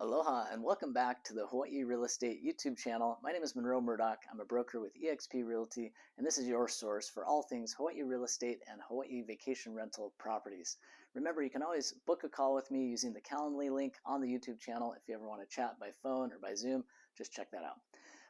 Aloha and welcome back to the Hawaii Real Estate YouTube channel. My name is Munro Murdock. I'm a broker with eXp Realty, and this is your source for all things Hawaii real estate and Hawaii vacation rental properties. Remember, you can always book a call with me using the Calendly link on the YouTube channel. If you ever want to chat by phone or by Zoom, just check that out.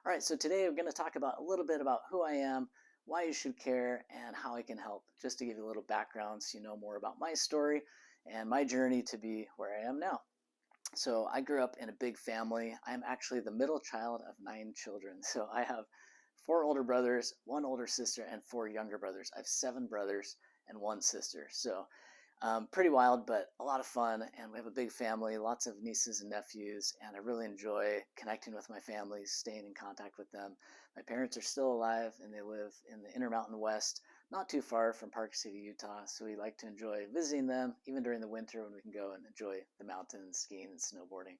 All right, so today we're going to talk about a little bit about who I am, why you should care, and how I can help, just to give you a little background so you know more about my story and my journey to be where I am now. So I grew up in a big family. I'm actually the middle child of 9 children. So I have 4 older brothers, 1 older sister, and 4 younger brothers. I have 7 brothers and 1 sister. So pretty wild, but a lot of fun. And we have a big family, lots of nieces and nephews. And I really enjoy connecting with my family, staying in contact with them. My parents are still alive and they live in the Intermountain West, not too far from Park City, Utah. So we like to enjoy visiting them, even during the winter when we can go and enjoy the mountains, skiing and snowboarding.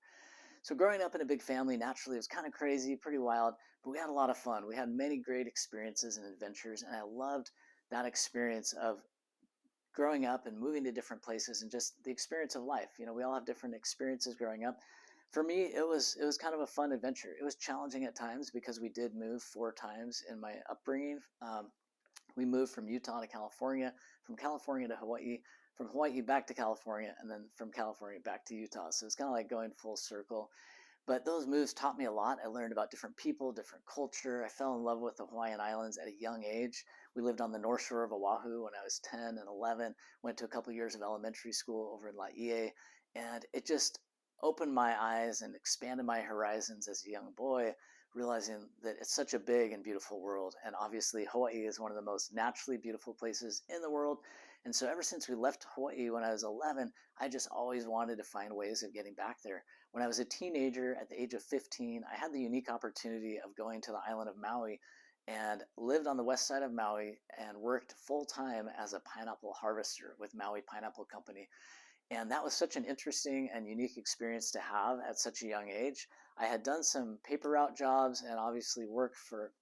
So growing up in a big family, naturally, it was kind of crazy, pretty wild, but we had a lot of fun. We had many great experiences and adventures, and I loved that experience of growing up and moving to different places and just the experience of life. You know, we all have different experiences growing up. For me, it was kind of a fun adventure. It was challenging at times because we did move 4 times in my upbringing. We moved from Utah to California, from California to Hawaii, from Hawaii back to California, and then from California back to Utah. So it's kind of like going full circle. But those moves taught me a lot. I learned about different people, different culture. I fell in love with the Hawaiian Islands at a young age. We lived on the north shore of Oahu when I was 10 and 11, went to a couple years of elementary school over in Laie, and it just opened my eyes and expanded my horizons as a young boy, realizing that it's such a big and beautiful world. And obviously, Hawaii is one of the most naturally beautiful places in the world. And so, ever since we left Hawaii when I was 11, I just always wanted to find ways of getting back there. When I was a teenager, at the age of 15, I had the unique opportunity of going to the island of Maui and lived on the west side of Maui and worked full time as a pineapple harvester with Maui Pineapple Company. And that was such an interesting and unique experience to have at such a young age. I had done some paper route jobs and obviously worked for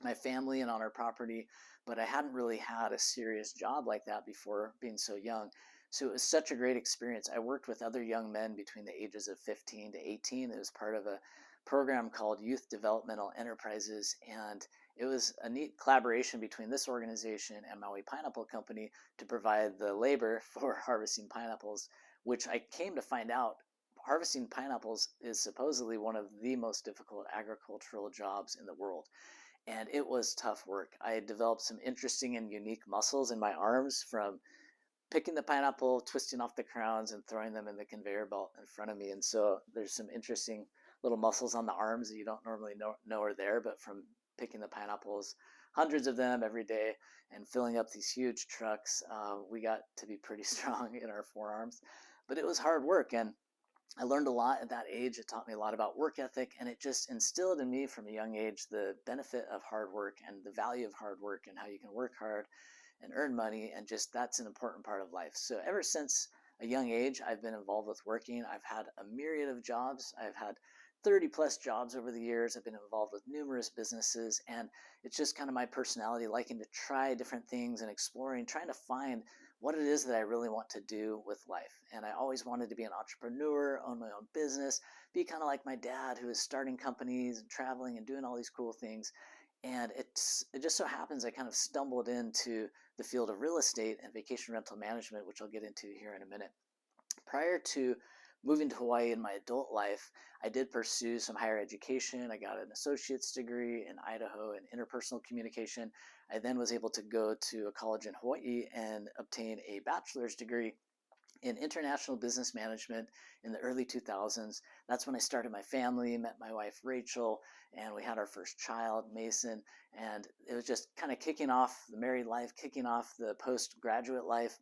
my family and on our property, but I hadn't really had a serious job like that before being so young. So it was such a great experience. I worked with other young men between the ages of 15 to 18. It was part of a program called Youth Developmental Enterprises, and it was a neat collaboration between this organization and Maui Pineapple Company to provide the labor for harvesting pineapples, which I came to find out harvesting pineapples is supposedly one of the most difficult agricultural jobs in the world. And it was tough work. I had developed some interesting and unique muscles in my arms from picking the pineapple, twisting off the crowns, and throwing them in the conveyor belt in front of me. And so there's some interesting little muscles on the arms that you don't normally know are there, but from picking the pineapples, hundreds of them every day, and filling up these huge trucks, we got to be pretty strong in our forearms. But it was hard work, and I learned a lot at that age. It taught me a lot about work ethic, and it just instilled in me from a young age the benefit of hard work and the value of hard work and how you can work hard and earn money, and just that's an important part of life. So ever since a young age, I've been involved with working. I've had a myriad of jobs. I've had 30 plus jobs over the years. I've been involved with numerous businesses, and it's just kind of my personality, liking to try different things and exploring, trying to find what it is that I really want to do with life. And I always wanted to be an entrepreneur, own my own business, be kind of like my dad who is starting companies and traveling and doing all these cool things. And it just so happens I kind of stumbled into the field of real estate and vacation rental management, which I'll get into here in a minute. Prior to moving to Hawaii in my adult life, I did pursue some higher education. I got an associate's degree in Idaho in interpersonal communication. I then was able to go to a college in Hawaii and obtain a bachelor's degree in international business management in the early 2000s. That's when I started my family, met my wife Rachel, and we had our first child, Mason. And it was just kind of kicking off the married life, kicking off the postgraduate life.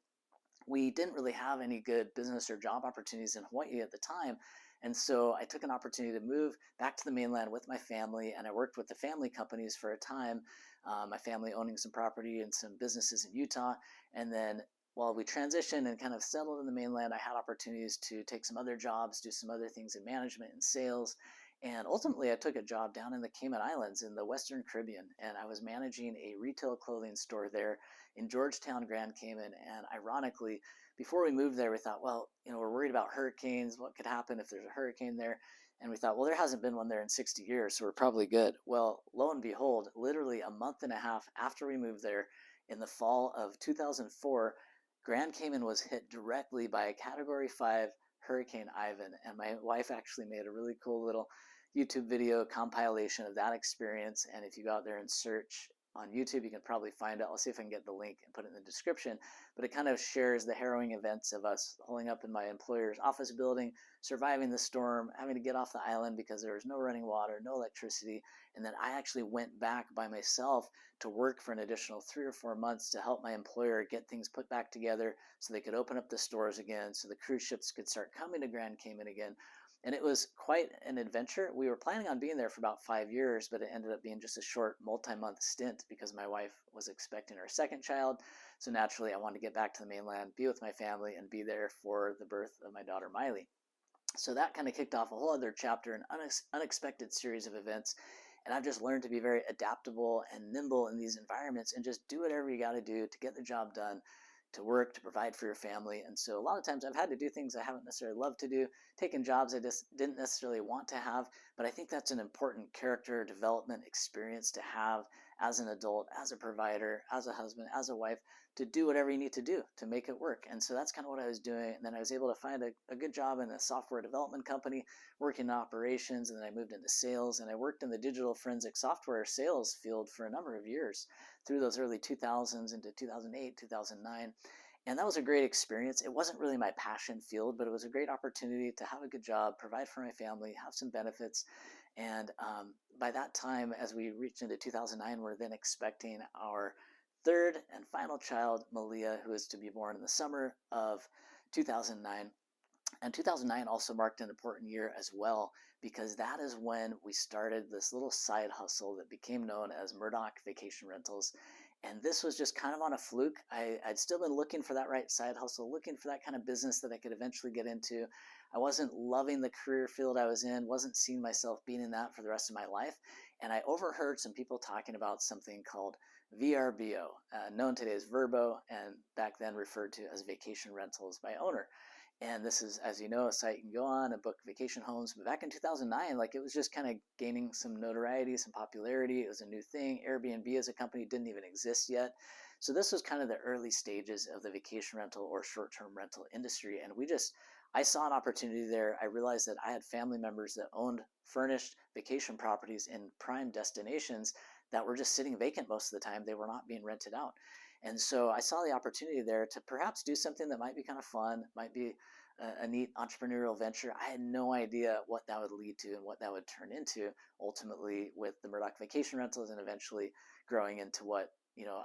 We didn't really have any good business or job opportunities in Hawaii at the time. And so I took an opportunity to move back to the mainland with my family, and I worked with the family companies for a time, my family owning some property and some businesses in Utah. And then while we transitioned and kind of settled in the mainland, I had opportunities to take some other jobs, do some other things in management and sales. And ultimately, I took a job down in the Cayman Islands in the Western Caribbean, and I was managing a retail clothing store there in Georgetown, Grand Cayman. And ironically, before we moved there, we thought, well, we're worried about hurricanes. What could happen if there's a hurricane there? And we thought, well, there hasn't been one there in 60 years, so we're probably good. Well, lo and behold, literally a month and a half after we moved there, in the fall of 2004, Grand Cayman was hit directly by a Category 5 Hurricane Ivan. And my wife actually made a really cool little YouTube video compilation of that experience. And if you go out there and search on YouTube, you can probably find it. I'll see if I can get the link and put it in the description. But it kind of shares the harrowing events of us holding up in my employer's office building, surviving the storm, having to get off the island because there was no running water, no electricity. And then I actually went back by myself to work for an additional 3 or 4 months to help my employer get things put back together so they could open up the stores again, so the cruise ships could start coming to Grand Cayman again. And it was quite an adventure. We were planning on being there for about 5 years, but it ended up being just a short multi-month stint because my wife was expecting her second child. So naturally, I wanted to get back to the mainland, be with my family, and be there for the birth of my daughter, Miley. So that kind of kicked off a whole other chapter, an unexpected series of events. And I've just learned to be very adaptable and nimble in these environments and just do whatever you got to do to get the job done, to work, to provide for your family. And so a lot of times I've had to do things I haven't necessarily loved to do, taken jobs I just didn't necessarily want to have. But I think that's an important character development experience to have as an adult, as a provider, as a husband, as a wife, to do whatever you need to do to make it work. And so that's kind of what I was doing. And then I was able to find a good job in a software development company, working in operations, and then I moved into sales, and I worked in the digital forensic software sales field for a number of years through those early 2000s into 2008, 2009. And that was a great experience. It wasn't really my passion field, but it was a great opportunity to have a good job, provide for my family, have some benefits. And by that time, as we reached into 2009, we're then expecting our third and final child, Malia, who is to be born in the summer of 2009. And 2009 also marked an important year as well, because that is when we started this little side hustle that became known as Murdock Vacation Rentals. And this was just kind of on a fluke. I'd still been looking for that right side hustle, looking for that kind of business that I could eventually get into. I wasn't loving the career field I was in, wasn't seeing myself being in that for the rest of my life. And I overheard some people talking about something called VRBO, known today as Verbo, and back then referred to as vacation rentals by owner. And this is, as you know, a site you can go on and book vacation homes. But back in 2009, like, it was just kind of gaining some notoriety, some popularity. It was a new thing. Airbnb as a company didn't even exist yet. So this was kind of the early stages of the vacation rental or short-term rental industry. And I saw an opportunity there. I realized that I had family members that owned furnished vacation properties in prime destinations that were just sitting vacant most of the time. They were not being rented out. And so I saw the opportunity there to perhaps do something that might be kind of fun, might be a neat entrepreneurial venture. I had no idea what that would lead to and what that would turn into ultimately with the Murdock Vacation Rentals, and eventually growing into what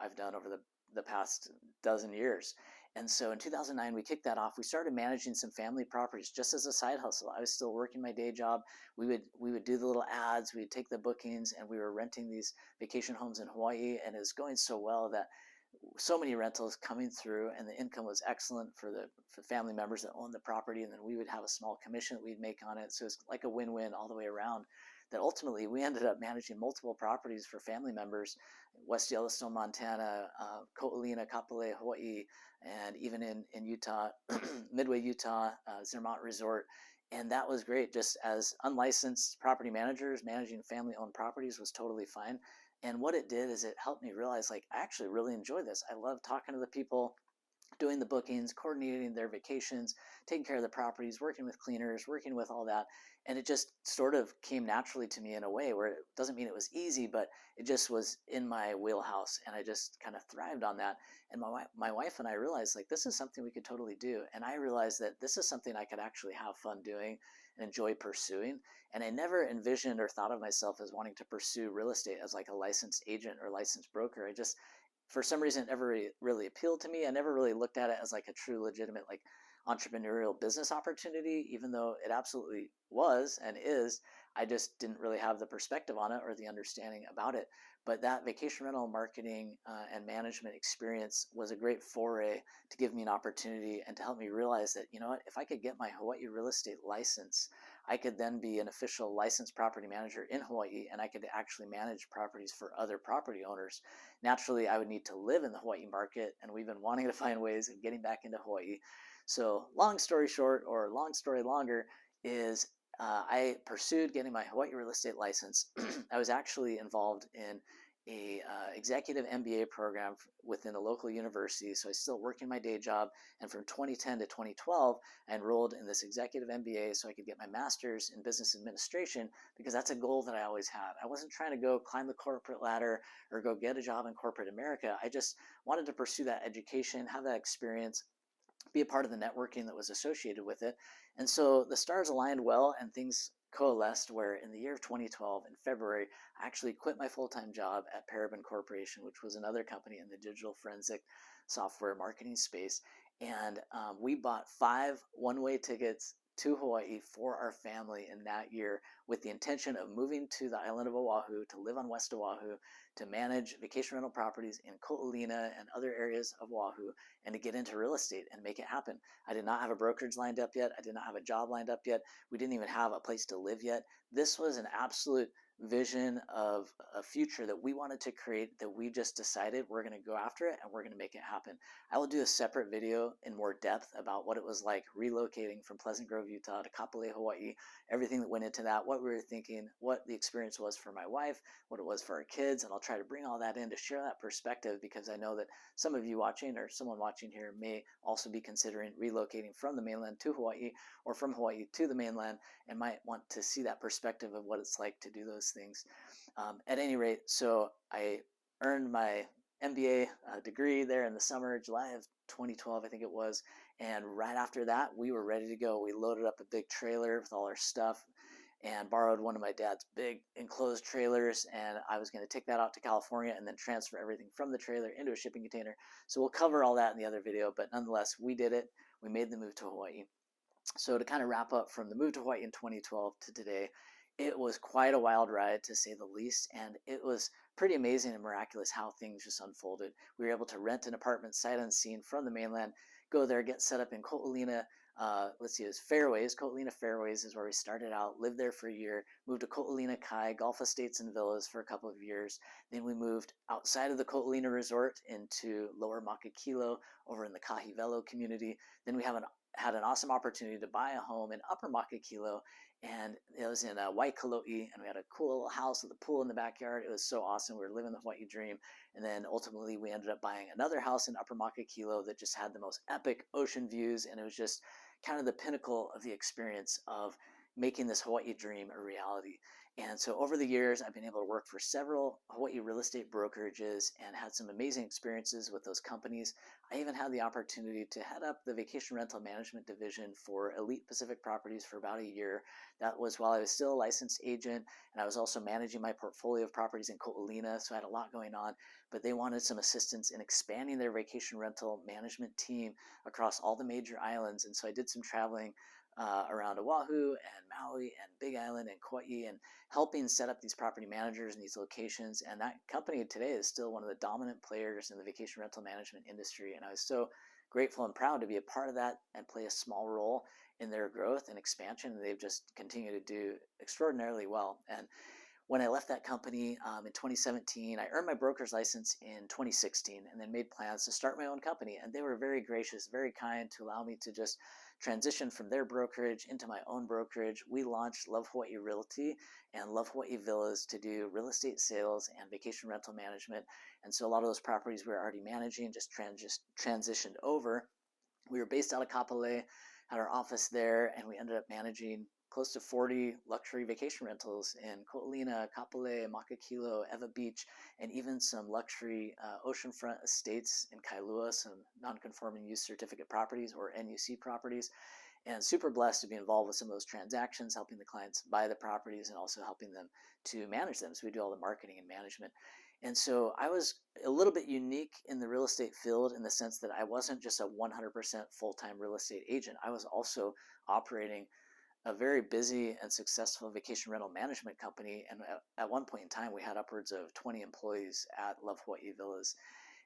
I've done over the past dozen years. And so in 2009, we kicked that off. We started managing some family properties just as a side hustle. I was still working my day job. We would do the little ads, we'd take the bookings, and we were renting these vacation homes in Hawaii, and it was going so well that so many rentals coming through, and the income was excellent for family members that owned the property, and then we would have a small commission that we'd make on it. So it's like a win-win all the way around. That ultimately we ended up managing multiple properties for family members: West Yellowstone, Montana, Ko'olina, Kapolei, Hawaii, and even in Utah, Midway, Utah, Zermatt Resort. And that was great. Just as unlicensed property managers, managing family-owned properties was totally fine. And what it did is it helped me realize, like, I actually really enjoy this. I love talking to the people, doing the bookings, coordinating their vacations, taking care of the properties, working with cleaners, working with all that. And it just sort of came naturally to me in a way where it doesn't mean it was easy, but it just was in my wheelhouse, and I just kind of thrived on that. And my wife and I realized, like, this is something we could totally do. And I realized that this is something I could actually have fun doing and enjoy pursuing. And I never envisioned or thought of myself as wanting to pursue real estate as like a licensed agent or licensed broker. For some reason, it never really appealed to me. I never really looked at it as like a true legitimate like entrepreneurial business opportunity, even though it absolutely was and is. I just didn't really have the perspective on it or the understanding about it. But that vacation rental marketing and management experience was a great foray to give me an opportunity and to help me realize that, if I could get my Hawaii real estate license, I could then be an official licensed property manager in Hawaii, and I could actually manage properties for other property owners. Naturally, I would need to live in the Hawaii market, and we've been wanting to find ways of getting back into Hawaii. So long story short, or long story longer, is I pursued getting my Hawaii real estate license. I was actually involved in a executive MBA program within a local university. So I still working my day job. And from 2010 to 2012, I enrolled in this executive MBA so I could get my master's in business administration, because that's a goal that I always had. I wasn't trying to go climb the corporate ladder or go get a job in corporate America. I just wanted to pursue that education, have that experience, be a part of the networking that was associated with it. And so the stars aligned well and things coalesced where in the year of 2012, in February, I actually quit my full-time job at Parabon Corporation, which was another company in the digital forensic software marketing space. And we bought 5 one-way tickets to Hawaii for our family in that year with the intention of moving to the island of Oahu to live on West Oahu, to manage vacation rental properties in Ko'olina and other areas of Oahu, and to get into real estate and make it happen. I did not have a brokerage lined up yet. I did not have a job lined up yet. We didn't even have a place to live yet. This was an absolute vision of a future that we wanted to create, that we just decided we're going to go after it and we're going to make it happen. I will do a separate video in more depth about what it was like relocating from Pleasant Grove, Utah to Kapolei, Hawaii, everything that went into that, what we were thinking, what the experience was for my wife, what it was for our kids, and I'll try to bring all that in to share that perspective, because I know that some of you watching or someone watching here may also be considering relocating from the mainland to Hawaii, or from Hawaii to the mainland, and might want to see that perspective of what it's like to do those things. At any rate, so I earned my MBA degree there in the summer, July of 2012, I think it was. And right after that, we were ready to go. We loaded up a big trailer with all our stuff and borrowed one of my dad's big enclosed trailers. And I was going to take that out to California and then transfer everything from the trailer into a shipping container. So we'll cover all that in the other video. But nonetheless, we did it. We made the move to Hawaii. So to kind of wrap up from the move to Hawaii in 2012 to today, it was quite a wild ride, to say the least, and it was pretty amazing and miraculous how things just unfolded. We were able to rent an apartment sight unseen from the mainland, go there, get set up in Ko'olina. Let's see, it was Fairways. Ko'olina Fairways is where we started out, lived there for a year, moved to Ko'olina Kai, Golf Estates and Villas for a couple of years. Then we moved outside of the Ko'olina Resort into Lower Makakilo over in the Kahivelo community. Then we had an awesome opportunity to buy a home in Upper Makakilo, and it was in Waikolo'i, and we had a cool little house with a pool in the backyard. It was so awesome. We were living the Hawaii dream. And then ultimately we ended up buying another house in Upper Makakilo that just had the most epic ocean views, and it was just kind of the pinnacle of the experience of making this Hawaii dream a reality. And so over the years, I've been able to work for several Hawaii real estate brokerages and had some amazing experiences with those companies. I even had the opportunity to head up the vacation rental management division for Elite Pacific Properties for about a year. That was while I was still a licensed agent, and I was also managing my portfolio of properties in Ko'olina, so I had a lot going on. But they wanted some assistance in expanding their vacation rental management team across all the major islands, and so I did some traveling around Oahu and Maui and Big Island and Kauai, and helping set up these property managers in these locations. And that company today is still one of the dominant players in the vacation rental management industry. And I was so grateful and proud to be a part of that and play a small role in their growth and expansion. And they've just continued to do extraordinarily well. And when I left that company in 2017, I earned my broker's license in 2016, and then made plans to start my own company. And they were very gracious, very kind to allow me to just transition from their brokerage into my own brokerage. We launched Love Hawaii Realty and Love Hawaii Villas to do real estate sales and vacation rental management. And so a lot of those properties we were already managing just transitioned over. We were based out of Kapolei, had our office there, and we ended up managing close to 40 luxury vacation rentals in Ko'olina, Kapolei, Makakilo, Ewa Beach, and even some luxury oceanfront estates in Kailua, some non-conforming use certificate properties or NUC properties. And super blessed to be involved with some of those transactions, helping the clients buy the properties and also helping them to manage them. So we do all the marketing and management. And so I was a little bit unique in the real estate field in the sense that I wasn't just a 100% full-time real estate agent. I was also operating a very busy and successful vacation rental management company. And at one point in time, we had upwards of 20 employees at Love Hawaii Villas.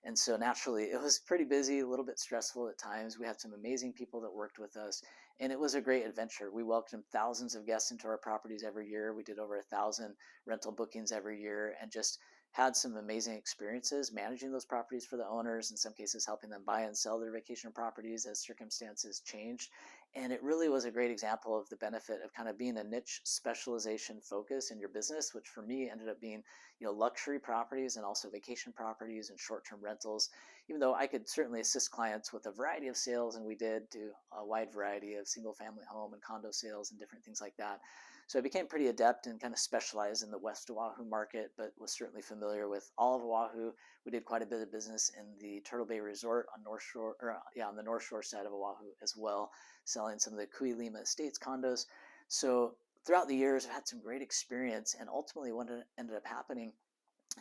And so naturally, it was pretty busy, a little bit stressful at times. We had some amazing people that worked with us, And it was a great adventure. We welcomed thousands of guests into our properties every year. We did over 1,000 rental bookings every year, and just had some amazing experiences managing those properties for the owners, in some cases helping them buy and sell their vacation properties as circumstances changed. And it really was a great example of the benefit of kind of being a niche specialization focus in your business, which for me ended up being, luxury properties and also vacation properties and short-term rentals. Even though I could certainly assist clients with a variety of sales, and we did do a wide variety of single family home and condo sales and different things like that. So I became pretty adept and kind of specialized in the West Oahu market, but was certainly familiar with all of Oahu. We did quite a bit of business in the Turtle Bay Resort on North Shore, or yeah, on the North Shore side of Oahu as well, selling some of the Kui Lima Estates condos. So throughout the years, I've had some great experience, and ultimately what ended up happening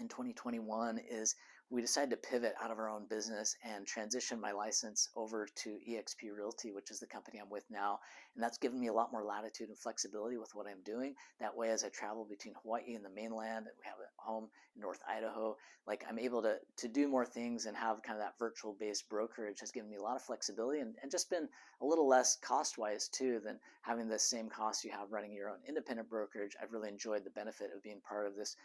in 2021 is we decided to pivot out of our own business and transition my license over to eXp Realty, which is the company I'm with now. And that's given me a lot more latitude and flexibility with what I'm doing. That way, as I travel between Hawaii and the mainland, and we have a home in North Idaho, like I'm able to do more things and have kind of that virtual based brokerage has given me a lot of flexibility, and just been a little less cost wise too than having the same costs you have running your own independent brokerage. I've really enjoyed the benefit of being part of this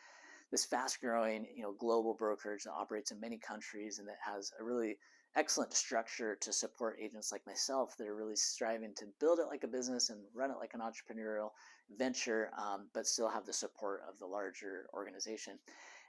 fast-growing, global brokerage that operates in many countries and that has a really excellent structure to support agents like myself that are really striving to build it like a business and run it like an entrepreneurial venture, but still have the support of the larger organization.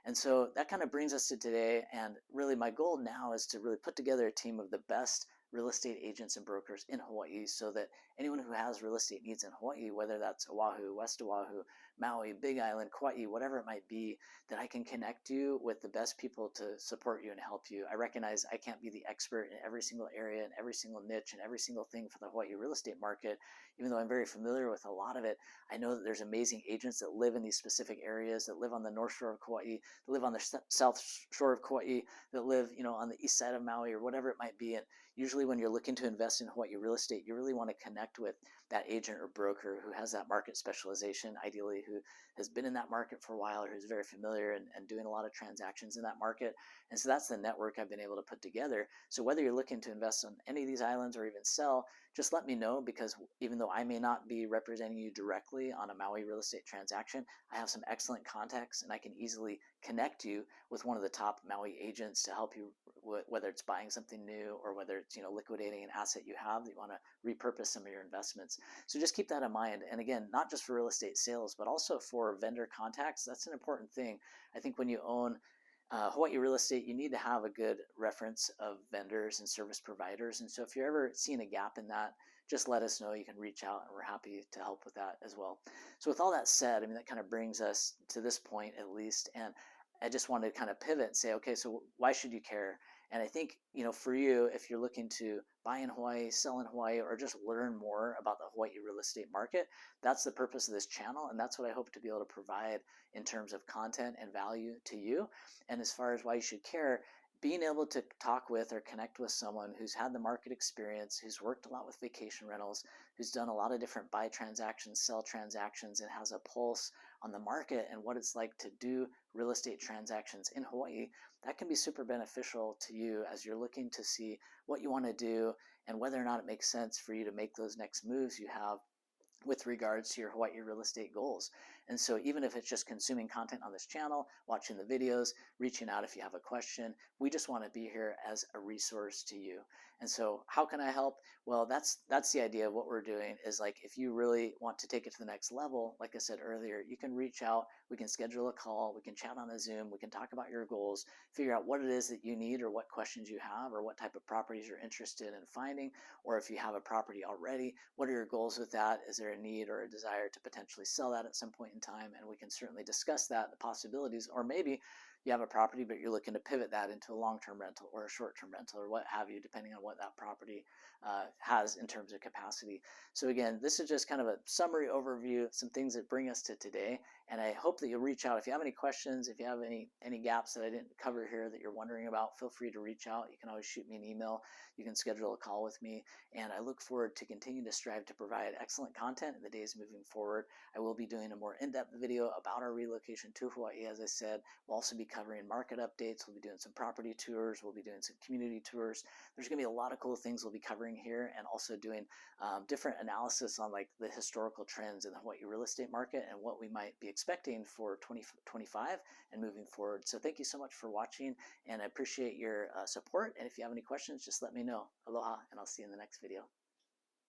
And so that kind of brings us to today. And really, my goal now is to really put together a team of the best real estate agents and brokers in Hawaii, so that anyone who has real estate needs in Hawaii, whether that's Oahu, West Oahu, Maui, Big Island, Kauai, whatever it might be, that I can connect you with the best people to support you and help you. I recognize I can't be the expert in every single area and every single niche and every single thing for the Hawaii real estate market. Even though I'm very familiar with a lot of it, I know that there's amazing agents that live in these specific areas, that live on the North Shore of Kauai, that live on the South Shore of Kauai, that live, on the east side of Maui, or whatever it might be. And usually when you're looking to invest in Hawaii real estate, you really want to connect with that agent or broker who has that market specialization, ideally who has been in that market for a while, or who's very familiar and doing a lot of transactions in that market. And so that's the network I've been able to put together. So whether you're looking to invest on any of these islands or even sell, just let me know, because even though I may not be representing you directly on a Maui real estate transaction, I have some excellent contacts, and I can easily connect you with one of the top Maui agents to help you, whether it's buying something new or whether it's liquidating an asset you have that you want to repurpose some of your investments. So just keep that in mind. And again, not just for real estate sales, but also for vendor contacts. That's an important thing. I think when you own Hawaii real estate, you need to have a good reference of vendors and service providers. And so if you're ever seeing a gap in that, just let us know. You can reach out, and we're happy to help with that as well. So with all that said, that kind of brings us to this point at least. And I just wanted to kind of pivot and say, okay, so why should you care? And I think, for you, if you're looking to buy in Hawaii, sell in Hawaii, or just learn more about the Hawaii real estate market, that's the purpose of this channel. And that's what I hope to be able to provide in terms of content and value to you. And as far as why you should care, being able to talk with or connect with someone who's had the market experience, who's worked a lot with vacation rentals, who's done a lot of different buy transactions, sell transactions, and has a pulse on the market and what it's like to do real estate transactions in Hawaii, that can be super beneficial to you as you're looking to see what you want to do and whether or not it makes sense for you to make those next moves you have with regards to your Hawaii real estate goals. And so even if it's just consuming content on this channel, watching the videos, reaching out if you have a question, we just want to be here as a resource to you. And so how can I help? Well, that's the idea of what we're doing, is like, if you really want to take it to the next level, like I said earlier, you can reach out, we can schedule a call, we can chat on a Zoom, we can talk about your goals, figure out what it is that you need or what questions you have or what type of properties you're interested in finding, or if you have a property already, what are your goals with that? Is there a need or a desire to potentially sell that at some point in time? And we can certainly discuss that, the possibilities. Or maybe you have a property, but you're looking to pivot that into a long-term rental or a short-term rental or what have you, depending on what that property has in terms of capacity. So again, this is just kind of a summary overview, some things that bring us to today. And I hope that you'll reach out. If you have any questions, if you have any gaps that I didn't cover here that you're wondering about, feel free to reach out. You can always shoot me an email. You can schedule a call with me. And I look forward to continuing to strive to provide excellent content in the days moving forward. I will be doing a more in-depth video about our relocation to Hawaii, as I said. We'll also be covering market updates. We'll be doing some property tours. We'll be doing some community tours. There's going to be a lot of cool things we'll be covering here, and also doing different analysis on like the historical trends in the Hawaii real estate market and what we might be expecting for 2025 and moving forward. So thank you so much for watching, and I appreciate your support. And if you have any questions, just let me know. Aloha, and I'll see you in the next video.